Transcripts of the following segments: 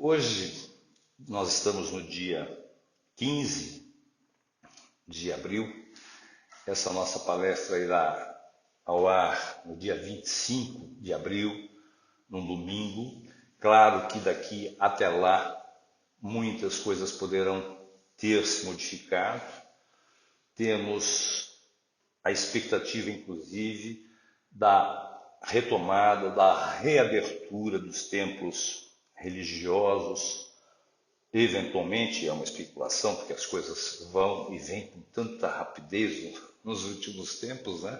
Hoje nós estamos no dia 15 de abril. Essa nossa palestra irá ao ar no dia 25 de abril, num domingo. Claro que daqui até lá muitas coisas poderão ter se modificado. Temos a expectativa, inclusive, da retomada, da reabertura dos templos religiosos. Eventualmente, é uma especulação, porque as coisas vão e vêm com tanta rapidez nos últimos tempos, né?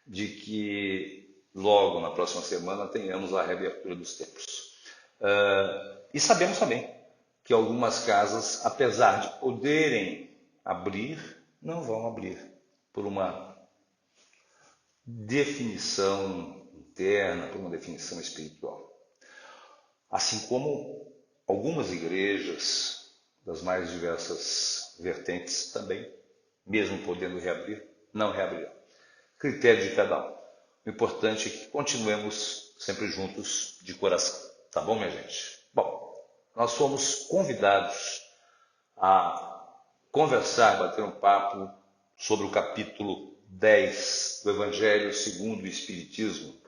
De que logo na próxima semana tenhamos a reabertura dos templos. E sabemos também que algumas casas, apesar de poderem abrir, não vão abrir por uma definição interna, por uma definição espiritual. Assim como algumas igrejas das mais diversas vertentes também, mesmo podendo reabrir, não reabrirão. Critério de cada um. O importante é que continuemos sempre juntos de coração. Tá bom, minha gente? Bom, nós fomos convidados a conversar, bater um papo sobre o capítulo 10 do Evangelho segundo o Espiritismo.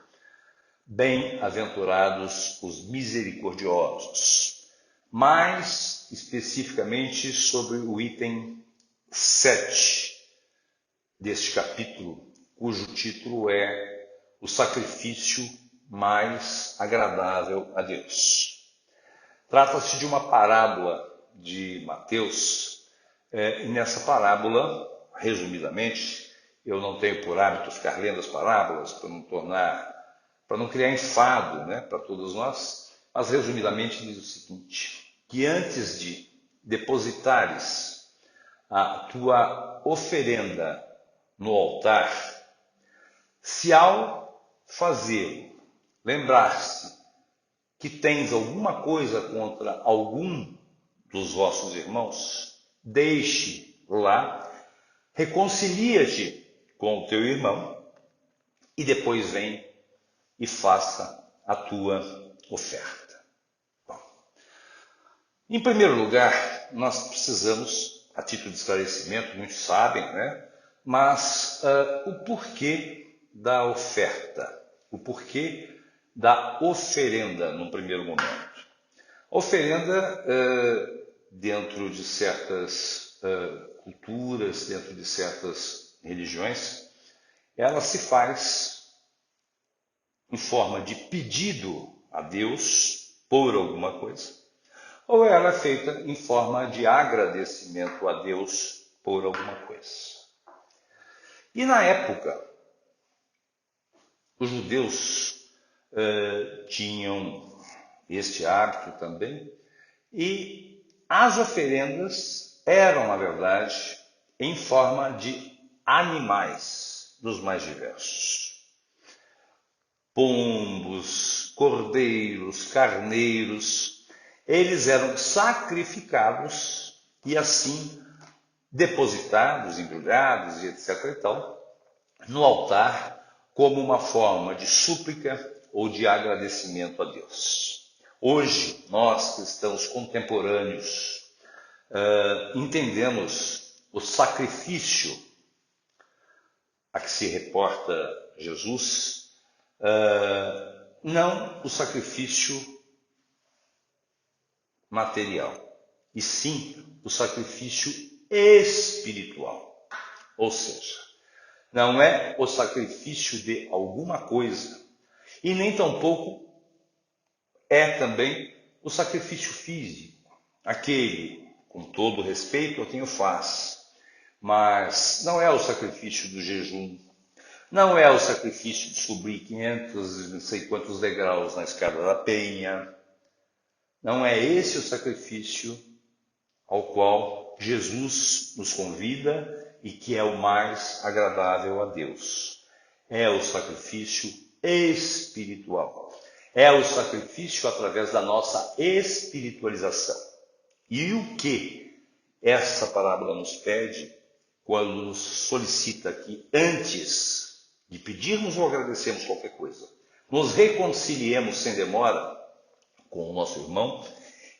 Bem-aventurados os misericordiosos. Mais especificamente sobre o item 7 deste capítulo, cujo título é O Sacrifício Mais Agradável a Deus. Trata-se de uma parábola de Mateus, e nessa parábola, resumidamente, eu não tenho por hábito ficar lendo as parábolas para não criar enfado, né, para todos nós, mas resumidamente diz o seguinte, que antes de depositares a tua oferenda no altar, se ao fazer lembrar-se que tens alguma coisa contra algum dos vossos irmãos, deixe lá, reconcilia-te com o teu irmão e depois vem e faça a tua oferta. Bom, em primeiro lugar, nós precisamos, a título de esclarecimento, muitos sabem, né? Mas o porquê da oferta, o porquê da oferenda num primeiro momento. A oferenda, dentro de certas culturas, dentro de certas religiões, ela se faz em forma de pedido a Deus por alguma coisa, ou ela é feita em forma de agradecimento a Deus por alguma coisa. E na época, os judeus tinham este hábito também, e as oferendas eram, na verdade, em forma de animais dos mais diversos. Pombos, cordeiros, carneiros, eles eram sacrificados e assim depositados, embrulhados e etc. e tal, no altar como uma forma de súplica ou de agradecimento a Deus. Hoje, nós cristãos contemporâneos entendemos o sacrifício a que se reporta Jesus, não o sacrifício material, e sim o sacrifício espiritual. Ou seja, não é o sacrifício de alguma coisa, e nem tampouco é também o sacrifício físico, aquele, com todo respeito a quem o faz, mas não é o sacrifício do jejum, não é o sacrifício de subir 500 e não sei quantos degraus na escada da penha. Não é esse o sacrifício ao qual Jesus nos convida e que é o mais agradável a Deus. É o sacrifício espiritual. É o sacrifício através da nossa espiritualização. E o que essa parábola nos pede quando nos solicita que antes de pedirmos ou agradecermos qualquer coisa, nos reconciliemos sem demora com o nosso irmão,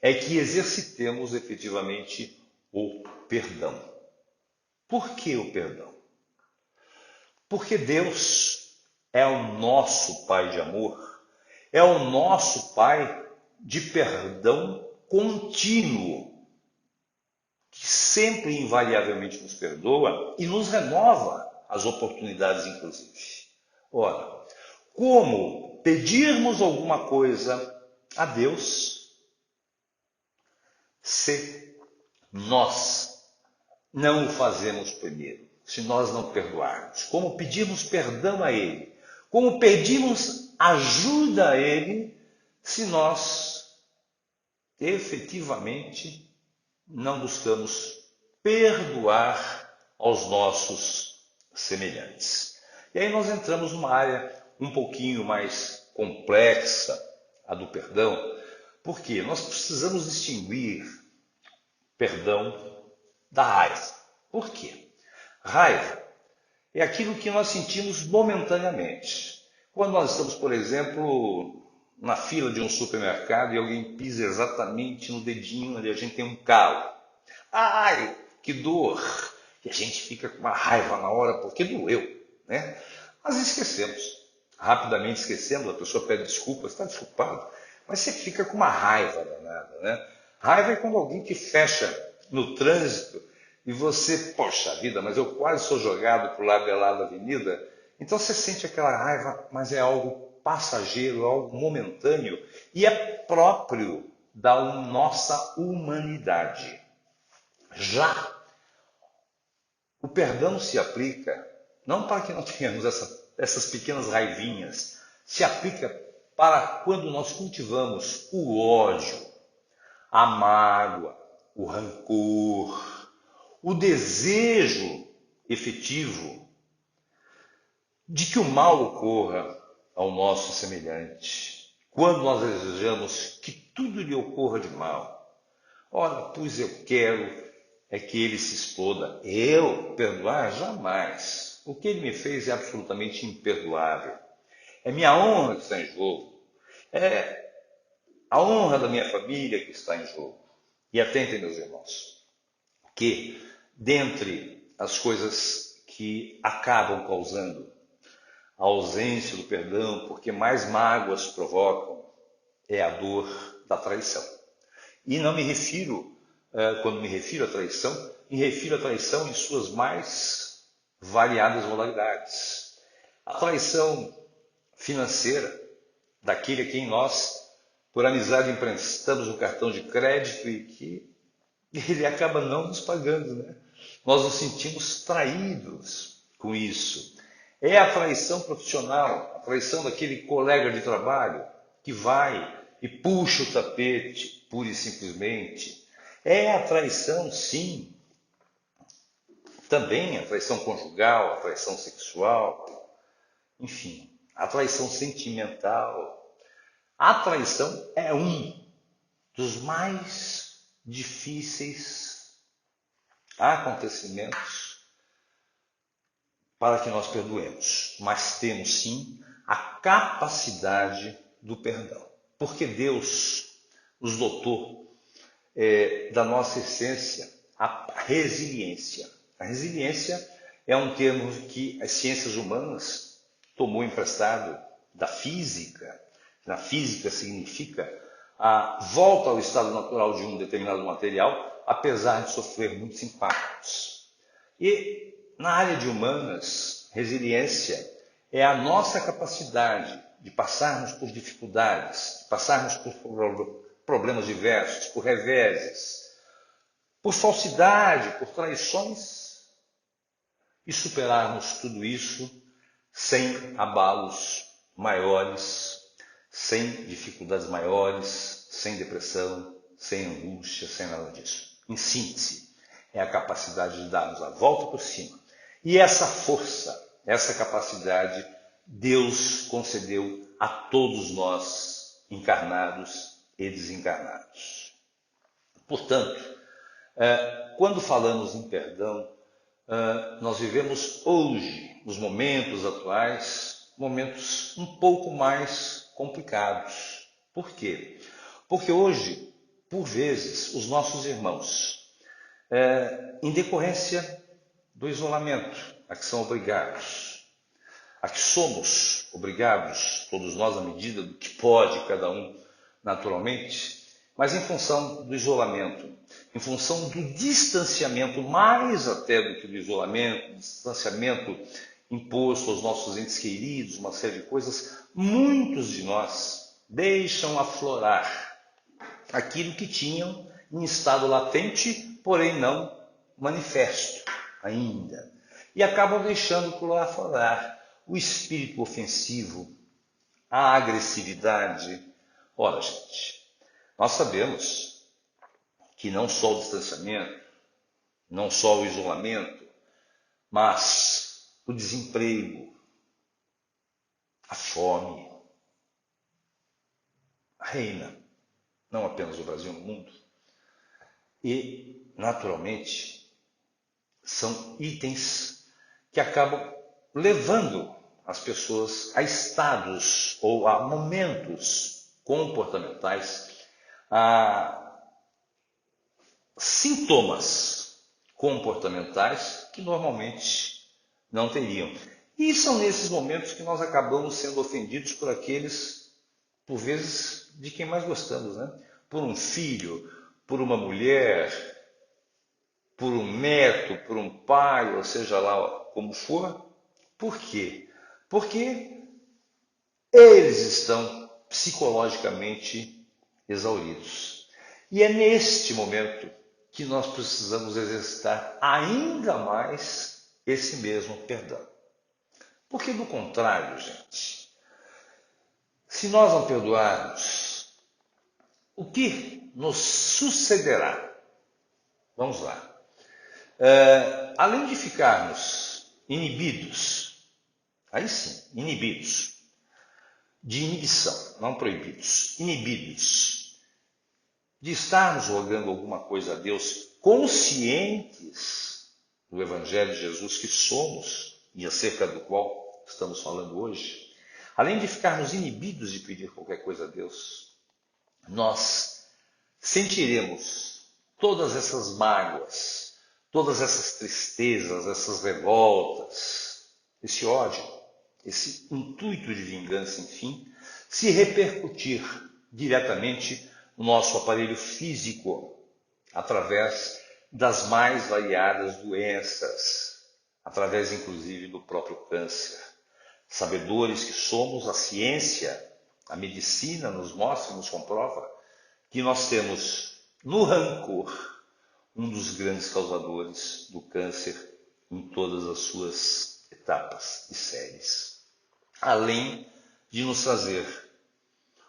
é que exercitemos efetivamente o perdão. Por que o perdão? Porque Deus é o nosso Pai de amor, é o nosso Pai de perdão contínuo, que sempre invariavelmente nos perdoa e nos renova as oportunidades, inclusive. Ora, como pedirmos alguma coisa a Deus se nós não o fazemos primeiro, se nós não perdoarmos? Como pedirmos perdão a Ele? Como pedimos ajuda a Ele se nós efetivamente não buscamos perdoar aos nossos semelhantes? E aí nós entramos numa área um pouquinho mais complexa, a do perdão, porque nós precisamos distinguir perdão da raiva. Por quê? Raiva é aquilo que nós sentimos momentaneamente. Quando nós estamos, por exemplo, na fila de um supermercado e alguém pisa exatamente no dedinho onde a gente tem um calo. Ai, que dor! E a gente fica com uma raiva na hora porque doeu, né? Mas esquecemos. Rapidamente esquecemos, a pessoa pede desculpas, está desculpado, mas você fica com uma raiva danada, né? Raiva é quando alguém te fecha no trânsito e você, poxa vida, mas eu quase sou jogado para o lado de lá da avenida. Então você sente aquela raiva, mas é algo passageiro, algo momentâneo e é próprio da nossa humanidade. Já o perdão se aplica não para que não tenhamos essas pequenas raivinhas, se aplica para quando nós cultivamos o ódio, a mágoa, o rancor, o desejo efetivo de que o mal ocorra ao nosso semelhante. Quando nós desejamos que tudo lhe ocorra de mal. Ora, pois eu quero é que ele se exploda. Eu perdoar? Jamais. O que ele me fez é absolutamente imperdoável. É minha honra que está em jogo. É a honra da minha família que está em jogo. E atentem, meus irmãos, que dentre as coisas que acabam causando a ausência do perdão, porque mais mágoas provocam, é a dor da traição. E não me refiro, quando me refiro à traição, me refiro à traição em suas mais variadas modalidades. A traição financeira, daquele a quem nós, por amizade, emprestamos um cartão de crédito e que ele acaba não nos pagando, né? Nós nos sentimos traídos com isso. É a traição profissional, a traição daquele colega de trabalho que vai e puxa o tapete, pura e simplesmente. É a traição, sim, também a traição conjugal, a traição sexual, enfim, a traição sentimental. A traição é um dos mais difíceis acontecimentos para que nós perdoemos, mas temos sim a capacidade do perdão, porque Deus nos dotou da nossa essência a resiliência. A resiliência é um termo que as ciências humanas tomou emprestado da física. Na física significa a volta ao estado natural de um determinado material, apesar de sofrer muitos impactos. E na área de humanas, resiliência é a nossa capacidade de passarmos por dificuldades, de passarmos por problemas diversos, por reveses, por falsidade, por traições e superarmos tudo isso sem abalos maiores, sem dificuldades maiores, sem depressão, sem angústia, sem nada disso. Em síntese, é a capacidade de darmos a volta por cima. E essa força, essa capacidade, Deus concedeu a todos nós, encarnados e desencarnados. Portanto, quando falamos em perdão, nós vivemos hoje, nos momentos atuais, momentos um pouco mais complicados. Por quê? Porque hoje por vezes, os nossos irmãos, em decorrência do isolamento a que são obrigados, a que somos obrigados, todos nós, à medida do que pode, cada um naturalmente, mas em função do isolamento, em função do distanciamento, mais até do que do isolamento, distanciamento imposto aos nossos entes queridos, uma série de coisas, muitos de nós deixam aflorar aquilo que tinham em estado latente, porém não manifesto ainda. E acabam deixando aflorar o espírito ofensivo, a agressividade. Ora, gente, nós sabemos que não só o distanciamento, não só o isolamento, mas o desemprego, a fome, reina, não apenas no Brasil, no mundo. E, naturalmente, são itens que acabam levando as pessoas a estados ou a momentos comportamentais, a sintomas comportamentais que normalmente não teriam. E são nesses momentos que nós acabamos sendo ofendidos por aqueles, por vezes, de quem mais gostamos, né? Por um filho, por uma mulher, por um neto, por um pai, ou seja lá como for. Por quê? Porque eles estão psicologicamente exauridos. E é neste momento que nós precisamos exercitar ainda mais esse mesmo perdão. Porque, do contrário, gente, se nós não perdoarmos, o que nos sucederá? Vamos lá. Além de ficarmos inibidos, aí sim, inibidos, de inibição, não proibidos, inibidos, de estarmos jogando alguma coisa a Deus, conscientes do Evangelho de Jesus que somos e acerca do qual estamos falando hoje, além de ficarmos inibidos de pedir qualquer coisa a Deus, nós sentiremos todas essas mágoas, todas essas tristezas, essas revoltas, esse ódio, esse intuito de vingança, enfim, se repercutir diretamente no nosso aparelho físico, através das mais variadas doenças, através inclusive do próprio câncer. Sabedores que somos, a ciência, a medicina nos mostra, nos comprova que nós temos no rancor um dos grandes causadores do câncer em todas as suas etapas e séries. Além de nos trazer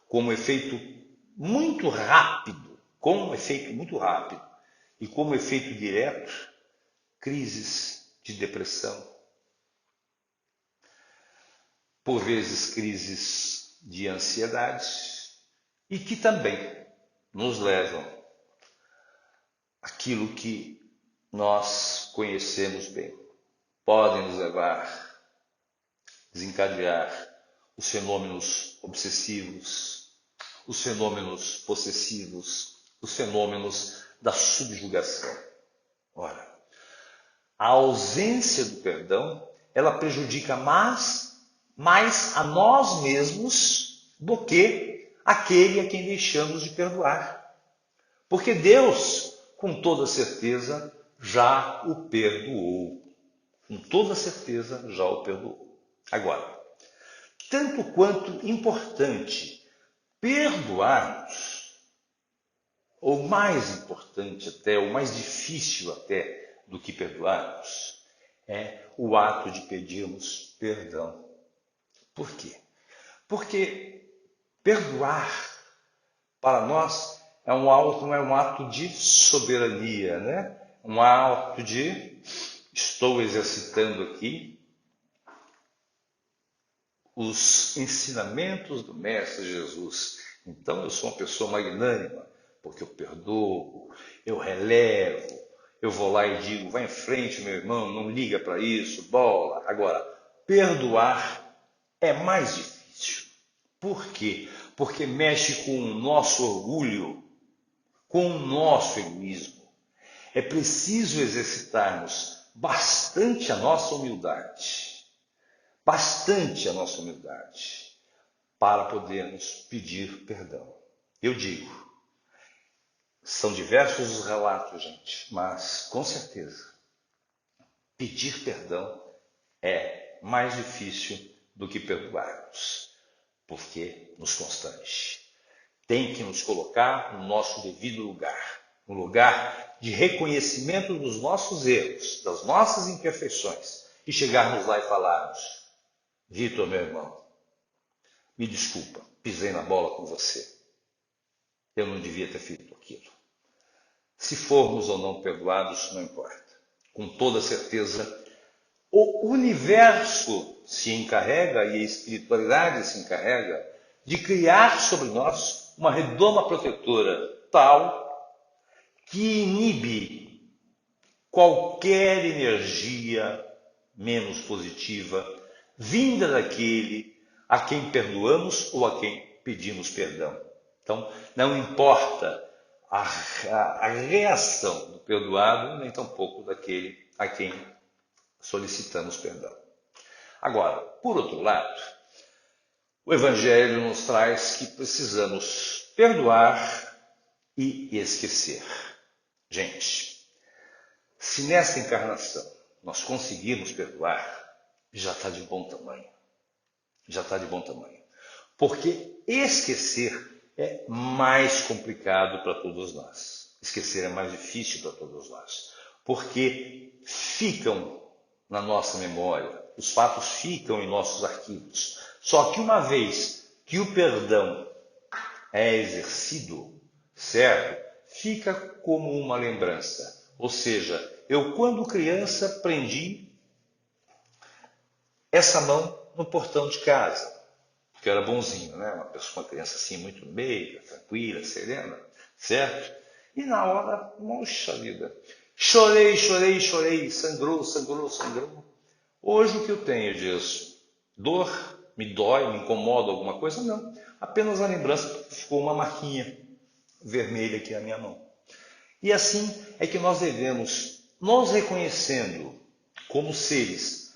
como efeito muito rápido, e como efeito direto, crises de depressão, por vezes crises de ansiedade, e que também nos levam àquilo que nós conhecemos bem. Podem nos levar, desencadear os fenômenos obsessivos, os fenômenos possessivos, os fenômenos da subjugação. Ora, a ausência do perdão, ela prejudica mais a nós mesmos do que aquele a quem deixamos de perdoar. Porque Deus, com toda certeza, já o perdoou. Com toda certeza, já o perdoou. Agora, tanto quanto importante perdoarmos, ou mais importante até, ou mais difícil até do que perdoarmos, é o ato de pedirmos perdão. Por quê? Porque perdoar, para nós, não é um ato de soberania, né? Um ato de estou exercitando aqui os ensinamentos do Mestre Jesus. Então eu sou uma pessoa magnânima, porque eu perdoo, eu relevo, eu vou lá e digo, vai em frente, meu irmão, não liga para isso, bola. Agora, perdoar é mais difícil. Por quê? Porque mexe com o nosso orgulho, com o nosso egoísmo. É preciso exercitarmos bastante a nossa humildade, para podermos pedir perdão. Eu digo, são diversos os relatos, gente, mas com certeza, pedir perdão é mais difícil do que perdoarmos, porque nos constrange. Tem que nos colocar no nosso devido lugar, um lugar de reconhecimento dos nossos erros, das nossas imperfeições, e chegarmos lá e falarmos: Vitor, meu irmão, me desculpa, pisei na bola com você. Eu não devia ter feito aquilo. Se formos ou não perdoados, não importa. Com toda certeza, o universo se encarrega e a espiritualidade se encarrega de criar sobre nós uma redoma protetora tal que inibe qualquer energia menos positiva vinda daquele a quem perdoamos ou a quem pedimos perdão. Então, não importa a reação do perdoado, nem tampouco daquele a quem solicitamos perdão. Agora, por outro lado, o Evangelho nos traz que precisamos perdoar e esquecer. Gente, se nessa encarnação nós conseguirmos perdoar, já está de bom tamanho. Já está de bom tamanho. Porque esquecer é mais complicado para todos nós. Esquecer é mais difícil para todos nós. Porque ficam na nossa memória, os fatos ficam em nossos arquivos. Só que uma vez que o perdão é exercido, certo? Fica como uma lembrança. Ou seja, eu quando criança prendi essa mão no portão de casa, porque eu era bonzinho, né? Uma criança assim muito meiga, tranquila, serena, certo? E na hora, poxa vida, chorei, sangrou. Hoje o que eu tenho disso? Dor? Me dói? Me incomoda alguma coisa? Não. Apenas a lembrança ficou uma marquinha vermelha aqui na minha mão. E assim é que nós devemos, nos reconhecendo como seres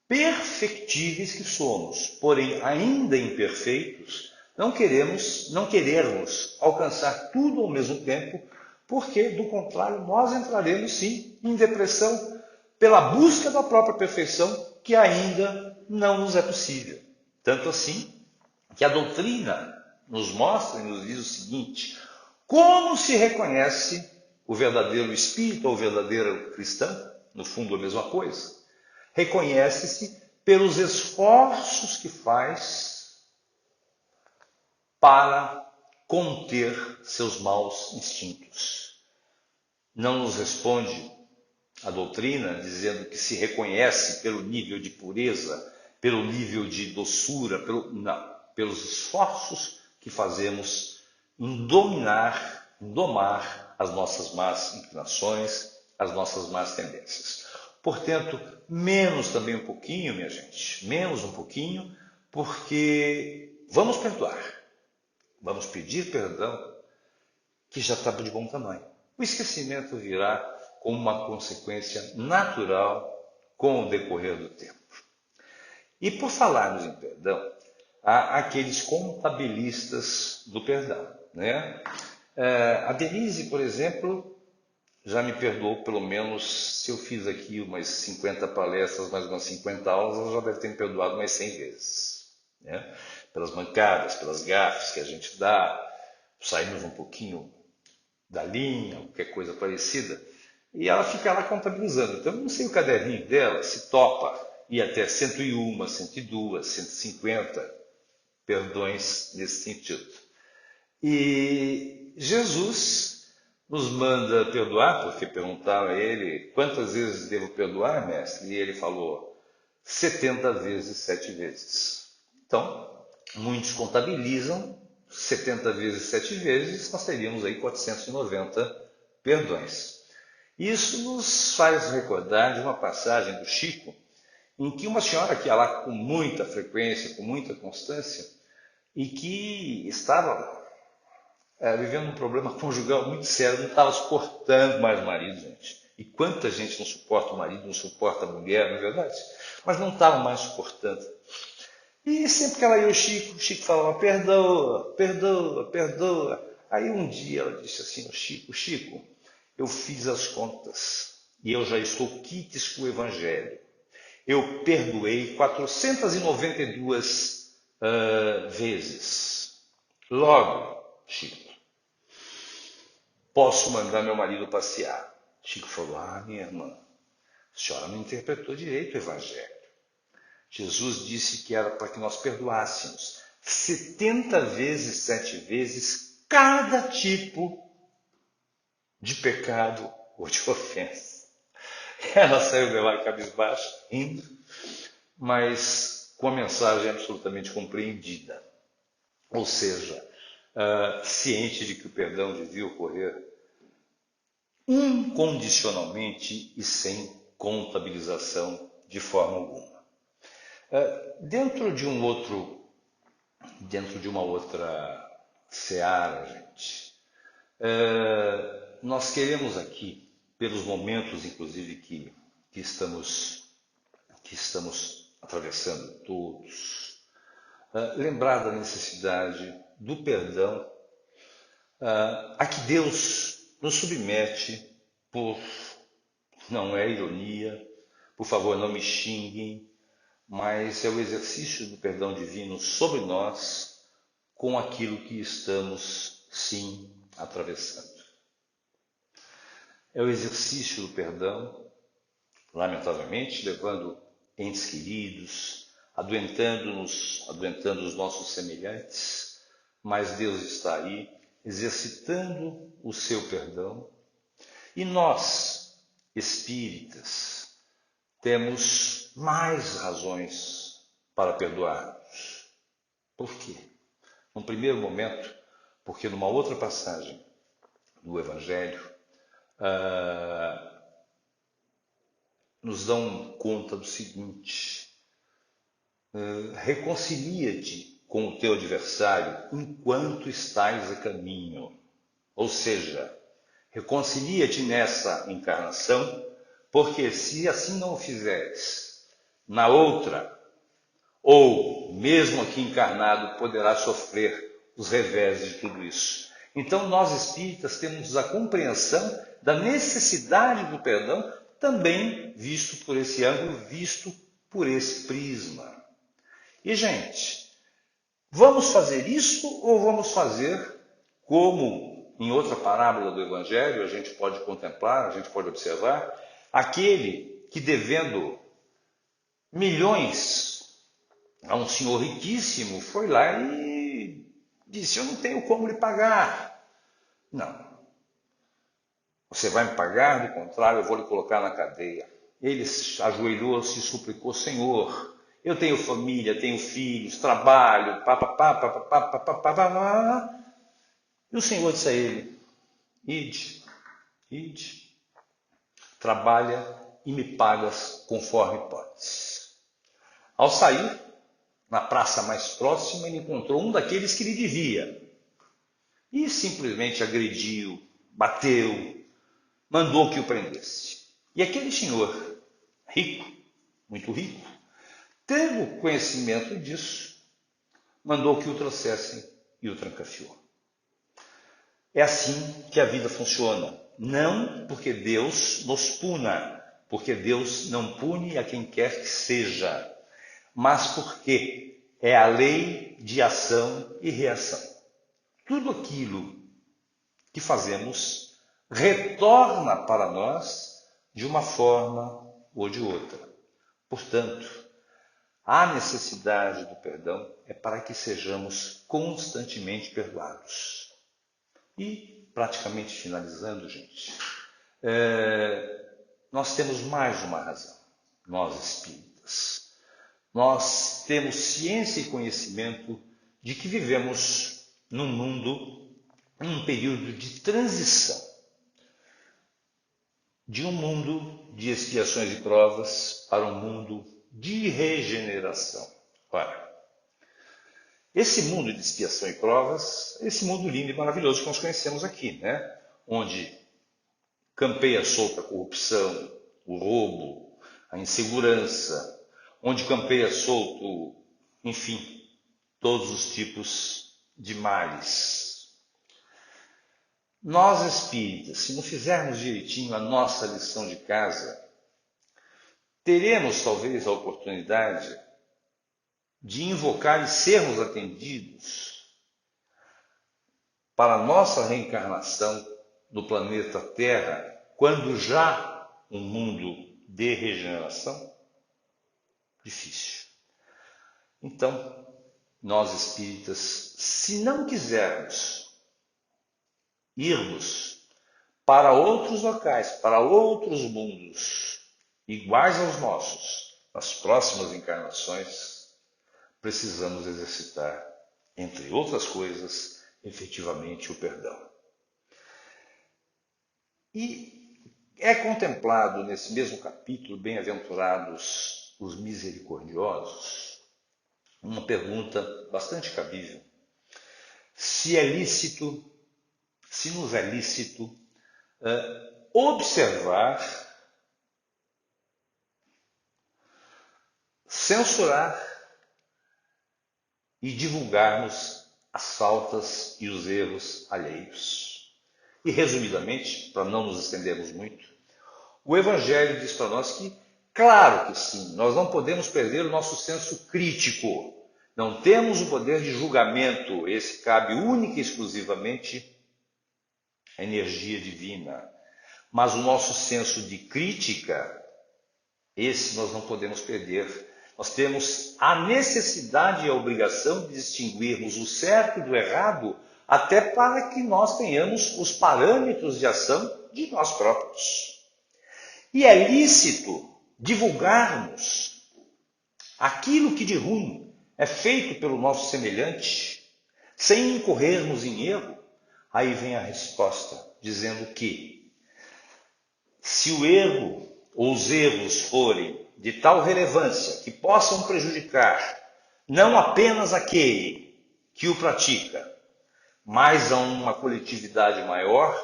perfectíveis que somos, porém ainda imperfeitos, não querermos alcançar tudo ao mesmo tempo, porque, do contrário, nós entraremos sim em depressão pela busca da própria perfeição, que ainda não nos é possível. Tanto assim que a doutrina nos mostra e nos diz o seguinte: como se reconhece o verdadeiro espírita ou o verdadeiro cristão? No fundo, a mesma coisa. Reconhece-se pelos esforços que faz para conter seus maus instintos. Não nos responde a doutrina dizendo que se reconhece pelo nível de pureza, pelo nível de doçura, pelos esforços que fazemos em domar as nossas más inclinações, as nossas más tendências. Portanto, menos também um pouquinho, minha gente, menos um pouquinho, porque vamos perdoar, vamos pedir perdão, que já está de bom tamanho. O esquecimento virá como uma consequência natural com o decorrer do tempo. E por falarmos em perdão, há aqueles contabilistas do perdão, né? A Denise, por exemplo, já me perdoou pelo menos, se eu fiz aqui umas 50 palestras, mais umas 50 aulas, ela já deve ter me perdoado umas 100 vezes. Né? Pelas mancadas, pelas gafes que a gente dá, saímos um pouquinho da linha, qualquer coisa parecida, e ela fica lá contabilizando. Então, eu não sei o caderninho dela, se topa ir até 101, 102, 150 perdões nesse sentido. E Jesus nos manda perdoar, porque perguntaram a ele: quantas vezes devo perdoar, mestre? E ele falou: 70 vezes, 7 vezes. Então, muitos contabilizam 70 vezes, 7 vezes, nós teríamos aí 490 perdões. Isso nos faz recordar de uma passagem do Chico, em que uma senhora que ia lá com muita frequência, com muita constância, e que estava vivendo um problema conjugal muito sério, não estava suportando mais o marido, gente. E quanta gente não suporta o marido, não suporta a mulher, não é verdade? Mas não estava mais suportando. E sempre que ela ia o Chico falava, perdoa, perdoa, perdoa. Aí um dia ela disse assim ao Chico, Chico, eu fiz as contas e eu já estou quites com o Evangelho. Eu perdoei 492 vezes. Logo, Chico, posso mandar meu marido passear. Chico falou, minha irmã, a senhora não interpretou direito o Evangelho. Jesus disse que era para que nós perdoássemos 70 vezes, 7 vezes, cada tipo de pecado ou de ofensa. Ela saiu de lá cabisbaixa, rindo, mas com a mensagem absolutamente compreendida. Ou seja, ciente de que o perdão devia ocorrer incondicionalmente e sem contabilização de forma alguma. Dentro de uma outra seara, gente, nós queremos aqui, pelos momentos, inclusive, que estamos atravessando todos, lembrar da necessidade do perdão a que Deus nos submete não é ironia, por favor não me xinguem, mas é o exercício do perdão divino sobre nós com aquilo que estamos, sim, atravessando. É o exercício do perdão, lamentavelmente, levando entes queridos, adoentando os nossos semelhantes, mas Deus está aí exercitando o seu perdão. E nós, espíritas, temos mais razões para perdoarmos. Por quê? Num primeiro momento, porque numa outra passagem do Evangelho, nos dão conta do seguinte: reconcilia-te com o teu adversário enquanto estás a caminho. Ou seja, reconcilia-te nessa encarnação, porque se assim não o fizeres, na outra, ou mesmo aqui encarnado, poderá sofrer os revés de tudo isso. Então, nós espíritas temos a compreensão da necessidade do perdão, também visto por esse ângulo, visto por esse prisma. E, gente, vamos fazer isso ou vamos fazer como em outra parábola do Evangelho a gente pode contemplar, a gente pode observar, aquele que devendo milhões a um senhor riquíssimo foi lá e disse, eu não tenho como lhe pagar. Não. Você vai me pagar, do contrário, eu vou lhe colocar na cadeia. Ele ajoelhou-se e suplicou, Senhor, eu tenho família, tenho filhos, trabalho, E o Senhor disse a ele, ide, trabalha e me pagas conforme podes. Ao sair, na praça mais próxima, ele encontrou um daqueles que lhe devia. E simplesmente agrediu, bateu, mandou que o prendesse. E aquele senhor, rico, muito rico, tendo conhecimento disso, mandou que o trouxessem e o trancafiou. É assim que a vida funciona. Não porque Deus nos puna, porque Deus não pune a quem quer que seja, mas porque é a lei de ação e reação. Tudo aquilo que fazemos retorna para nós de uma forma ou de outra. Portanto, a necessidade do perdão é para que sejamos constantemente perdoados. E, praticamente finalizando, gente, nós temos mais uma razão, nós espíritas. Nós temos ciência e conhecimento de que vivemos num mundo, num período de transição, de um mundo de expiações e provas para um mundo de regeneração. Ora, Esse mundo de expiação e provas, esse mundo lindo e maravilhoso que nós conhecemos aqui, né? Onde campeia solta a corrupção, o roubo, a insegurança, onde campeia solto, enfim, todos os tipos de males. Nós espíritas, se não fizermos direitinho a nossa lição de casa, teremos talvez a oportunidade de invocar e sermos atendidos para a nossa reencarnação no planeta Terra, quando já um mundo de regeneração? Difícil. Então, nós espíritas, se não quisermos irmos para outros locais, para outros mundos iguais aos nossos, nas próximas encarnações, precisamos exercitar, entre outras coisas, efetivamente o perdão. E é contemplado nesse mesmo capítulo, Bem-aventurados os misericordiosos, uma pergunta bastante cabível. Se é lícito, se nos é lícito observar, censurar e divulgarmos as faltas e os erros alheios. E, resumidamente, para não nos estendermos muito, o Evangelho diz para nós que, claro que sim, nós não podemos perder o nosso senso crítico. Não temos o poder de julgamento, esse cabe única e exclusivamente à energia divina. Mas o nosso senso de crítica, esse nós não podemos perder. Nós temos a necessidade e a obrigação de distinguirmos o certo do errado, até para que nós tenhamos os parâmetros de ação de nós próprios. E é lícito divulgarmos aquilo que de ruim é feito pelo nosso semelhante, sem incorrermos em erro. Aí vem a resposta, dizendo que se o erro ou os erros forem de tal relevância que possam prejudicar não apenas aquele que o pratica, mas a uma coletividade maior,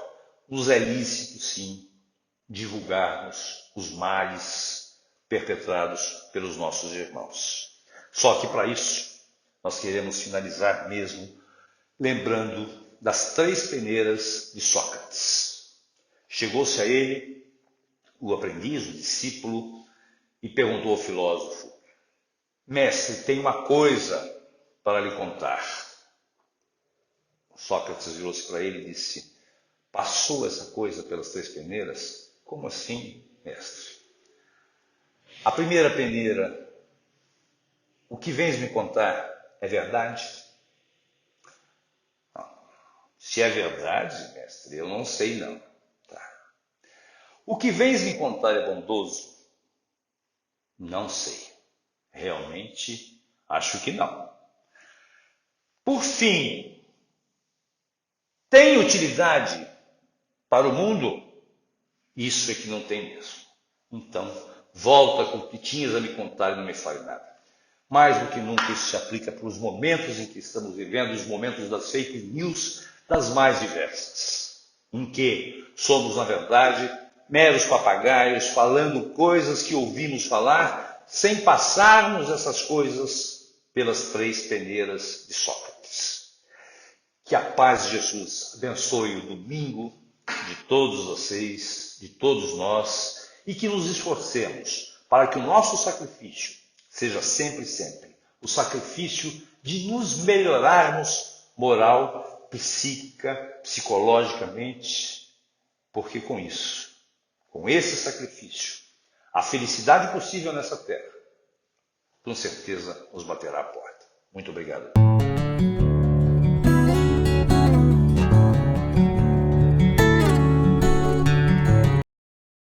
nos é lícito, sim, divulgarmos os males perpetrados pelos nossos irmãos. Só que para isso, nós queremos finalizar mesmo lembrando das 3 peneiras de Sócrates. Chegou-se a ele o aprendiz, o discípulo, e perguntou ao filósofo: mestre, tem uma coisa para lhe contar. Sócrates virou-se para ele e disse: passou essa coisa pelas 3 peneiras? Como assim, mestre? A primeira peneira: o que vens me contar é verdade? Não. Se é verdade, mestre, eu não sei não. Tá. O que vens me contar é bondoso? Não sei. Realmente, acho que não. Por fim, tem utilidade para o mundo? Isso é que não tem mesmo. Então, volta com o que tinhas a me contar e não me fale nada. Mais do que nunca isso se aplica para os momentos em que estamos vivendo, os momentos das fake news das mais diversas, em que somos, na verdade, meros papagaios falando coisas que ouvimos falar, sem passarmos essas coisas pelas 3 peneiras de Sócrates. Que a paz de Jesus abençoe o domingo de todos vocês, de todos nós, e que nos esforcemos para que o nosso sacrifício seja sempre, sempre o sacrifício de nos melhorarmos moral, psíquica, psicologicamente, porque com isso, com esse sacrifício, a felicidade possível nessa terra, com certeza nos baterá a porta. Muito obrigado.